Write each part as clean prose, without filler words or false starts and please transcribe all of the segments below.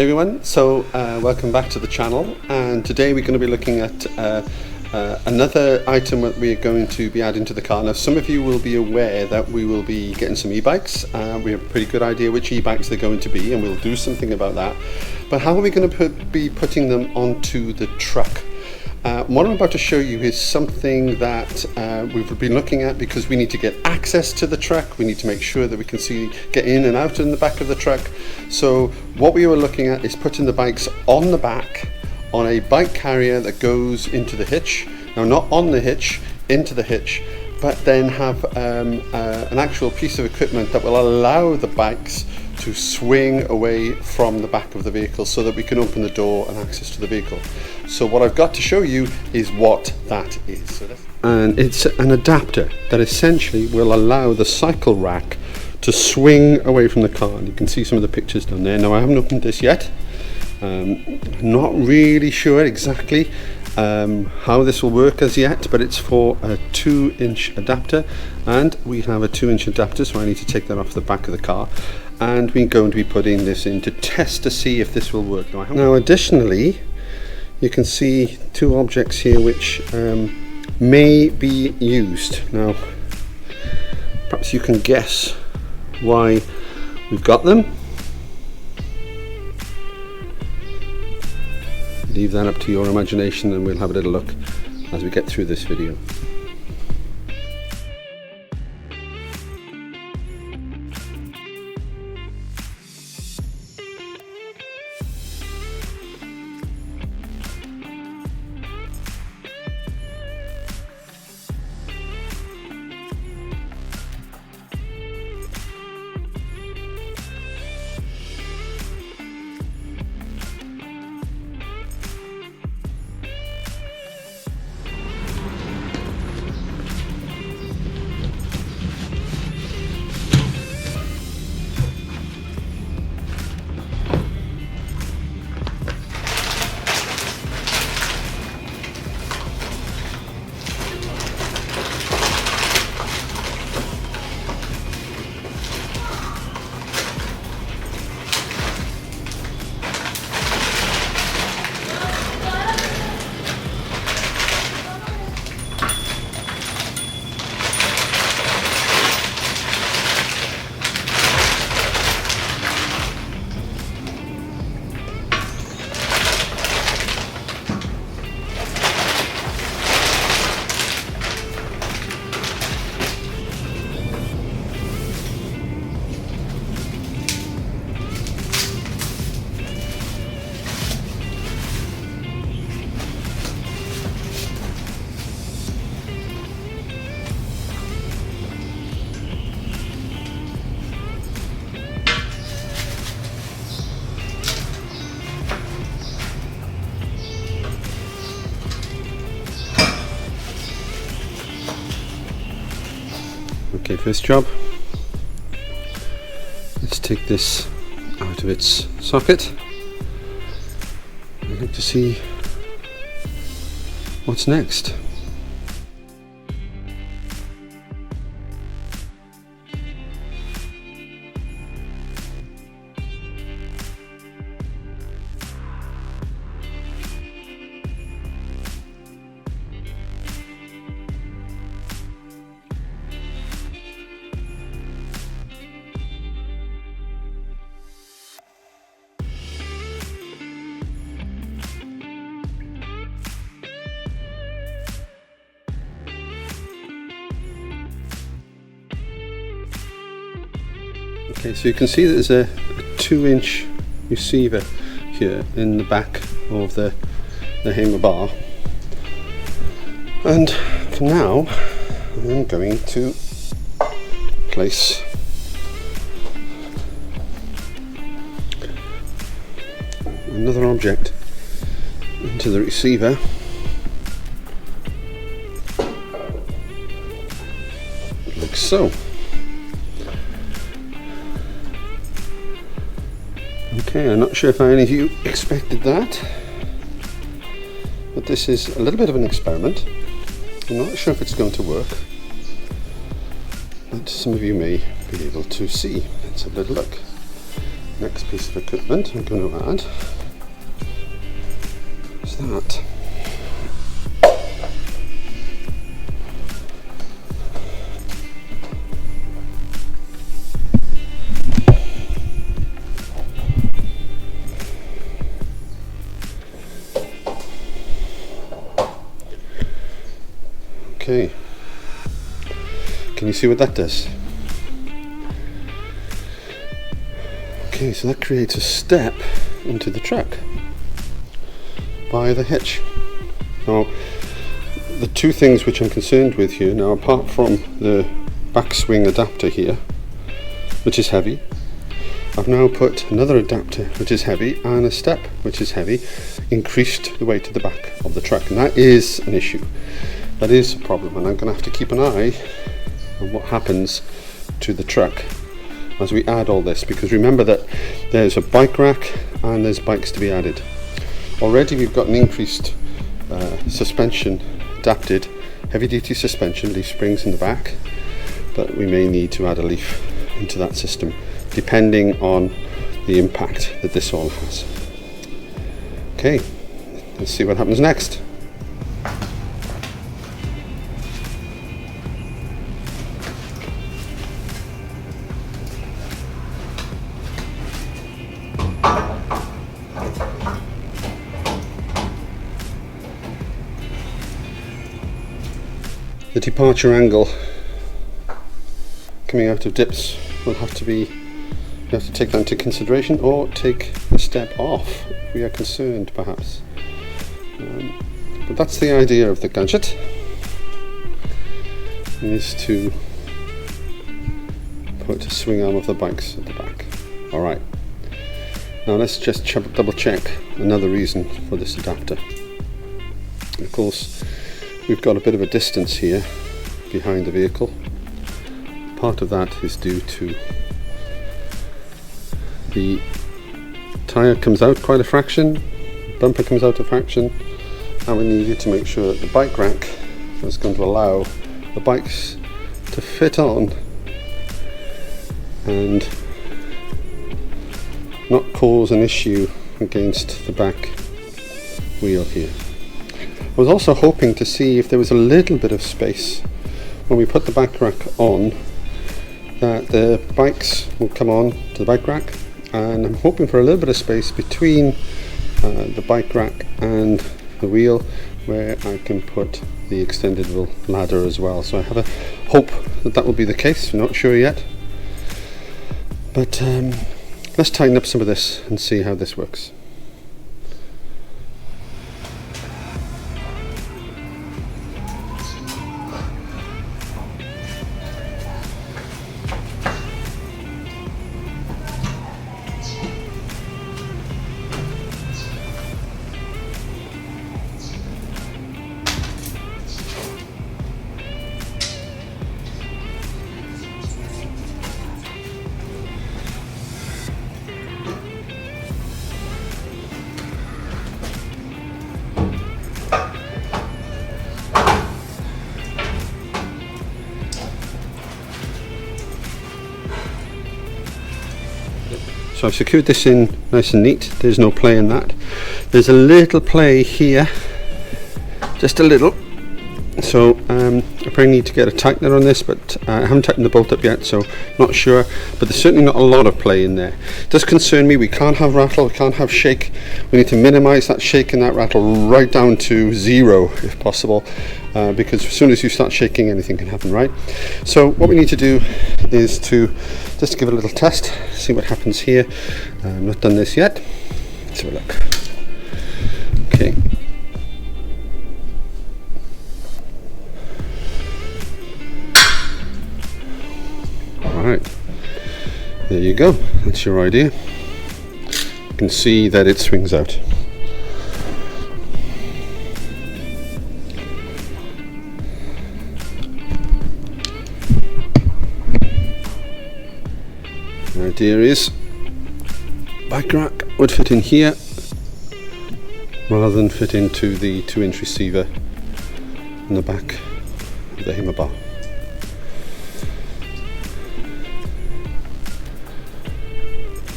Hey everyone, so welcome back to the channel, and today we're going to be looking at another item that we're going to be adding to the car. Now some of you will be aware that we will be getting some e-bikes. We have a pretty good idea which e-bikes they're going to be, and we'll do something about that. But how are we going to be putting them onto the truck? What I'm about to show you is something that we've been looking at because we need to get access to the truck. We need to make sure that we can get in and out in the back of the truck. So what we were looking at is putting the bikes on the back on a bike carrier that goes into the hitch. Now not on the hitch, into the hitch, but then have an actual piece of equipment that will allow the bikes to swing away from the back of the vehicle so that we can open the door and access to the vehicle. So what I've got to show you is what that is. And it's an adapter that essentially will allow the cycle rack to swing away from the car. And you can see some of the pictures down there. Now I haven't opened this yet. Not really sure exactly how this will work as yet, but it's for a 2-inch adapter, and we have a 2-inch adapter, so I need to take that off the back of the car, and we're going to be putting this in to test to see if this will work. Now additionally, you can see two objects here which may be used. Now perhaps you can guess why we've got them. Leave that up to your imagination, and we'll have a little look as we get through this video. Okay, first job, let's take this out of its socket. I'd like to see what's next. Okay, so you can see that there's a 2-inch receiver here in the back of the handlebar, and for now I'm going to place another object into the receiver. Like so. Okay, I'm not sure if any of you expected that, but this is a little bit of an experiment. I'm not sure if it's going to work, but some of you may be able to see. Let's have a little look. next piece of equipment I'm going to add is that. Okay, can you see what that does? Okay, so that creates a step into the truck by the hitch. Now, the two things which I'm concerned with here now, apart from the backswing adapter here, which is heavy, I've now put another adapter which is heavy and a step which is heavy, increased the weight to the back of the truck, and that is an issue. That is a problem, and I'm going to have to keep an eye on what happens to the truck as we add all this, because remember that there's a bike rack and there's bikes to be added. Already we've got an increased suspension, adapted heavy duty suspension, leaf springs in the back, but we may need to add a leaf into that system depending on the impact that this all has. Okay, let's see what happens next. The departure angle coming out of dips will have to be, you have to take that into consideration, or take a step off if we are concerned perhaps. But that's the idea of the gadget, is to put a swing arm of the bikes at the back. Alright, now let's just double check another reason for this adapter. And of course, we've got a bit of a distance here behind the vehicle. Part of that is due to the tyre comes out quite a fraction, bumper comes out a fraction, and we needed to make sure that the bike rack was going to allow the bikes to fit on and not cause an issue against the back wheel here. I was also hoping to see if there was a little bit of space when we put the bike rack on, that the bikes will come on to the bike rack, and I'm hoping for a little bit of space between the bike rack and the wheel where I can put the extendable ladder as well. So I have a hope that that will be the case. I'm not sure yet, but let's tighten up some of this and see how this works. So I've secured this in nice and neat. There's no play in that. There's a little play here, just a little. So I probably need to get a tightener on this, but I haven't tightened the bolt up yet, so not sure. But there's certainly not a lot of play in there. It does concern me. We can't have rattle, we can't have shake. We need to minimize that shake and that rattle right down to 0 if possible, because as soon as you start shaking, anything can happen, right? So what we need to do is to just give it a little test, see what happens here. I've not done this yet. Let's have a look. Okay. Alright, there you go, that's your idea. You can see that it swings out. The idea is bike rack would fit in here rather than fit into the 2-inch receiver in the back of the hammer bar.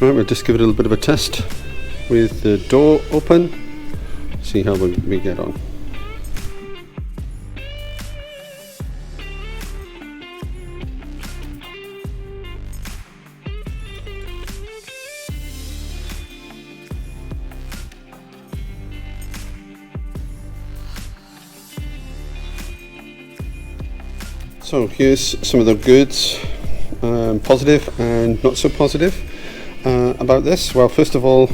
Right, we'll just give it a little bit of a test with the door open, see how we get on. So here's some of the goods, positive and not so positive about this. Well, first of all,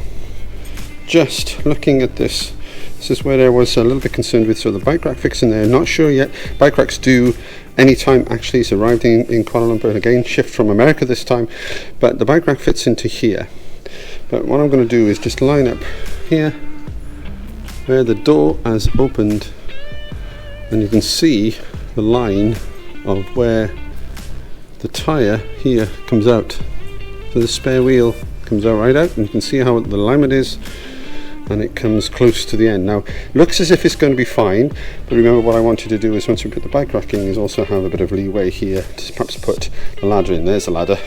just looking at this is where I was a little bit concerned with. So the bike rack fixing there, not sure yet. Bike racks do anytime actually it's arrived in Kuala Lumpur, and again shipped from America this time, but the bike rack fits into here. But what I'm going to do is just line up here where the door has opened, and you can see the line of where the tyre here comes out. So the spare wheel comes out right out, and you can see how the alignment is, and it comes close to the end. Now, looks as if it's going to be fine, but remember what I want you to do is once we put the bike rack in is also have a bit of leeway here to perhaps put the ladder in. There's the ladder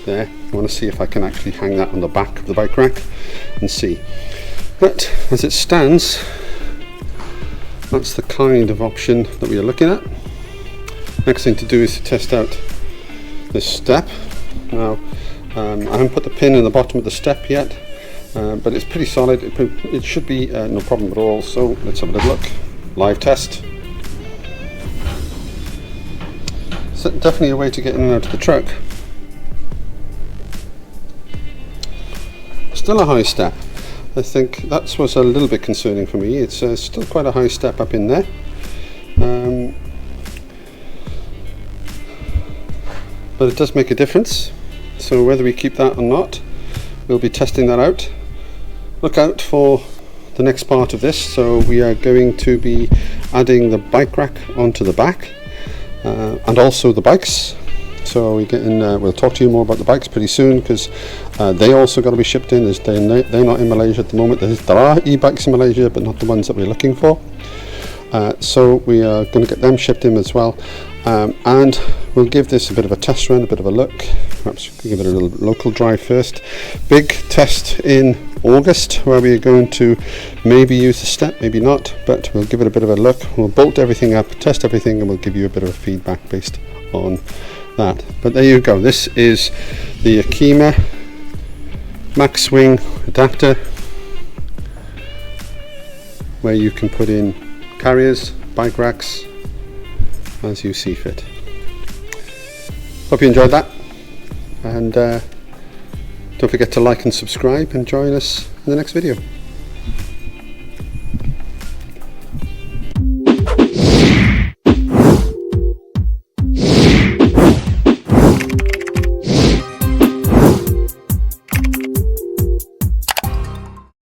there. I want to see if I can actually hang that on the back of the bike rack and see. But as it stands, that's the kind of option that we are looking at. Next thing to do is to test out this step. Now, I haven't put the pin in the bottom of the step yet, but it's pretty solid. It should be no problem at all. So let's have a little look. Live test. So definitely a way to get in and out of the truck. Still a high step. I think that was a little bit concerning for me. It's still quite a high step up in there. But it does make a difference, so whether we keep that or not, we'll be testing that out. Look out for the next part of this. So we are going to be adding the bike rack onto the back, and also the bikes. So we'll talk to you more about the bikes pretty soon, because they also got to be shipped in, as they're not in Malaysia at the moment. There are e-bikes in Malaysia, but not the ones that we're looking for. So we are going to get them shipped in as well, and we'll give this a bit of a test run, a bit of a look. Perhaps give it a little local drive first. Big test in August where we are going to maybe use the step, maybe not, but we'll give it a bit of a look. We'll bolt everything up, test everything, and we'll give you a bit of feedback based on that. But there you go. This is the Yakima Backswing adapter, where you can put in carriers, bike racks, as you see fit. Hope you enjoyed that, and don't forget to like and subscribe and join us in the next video.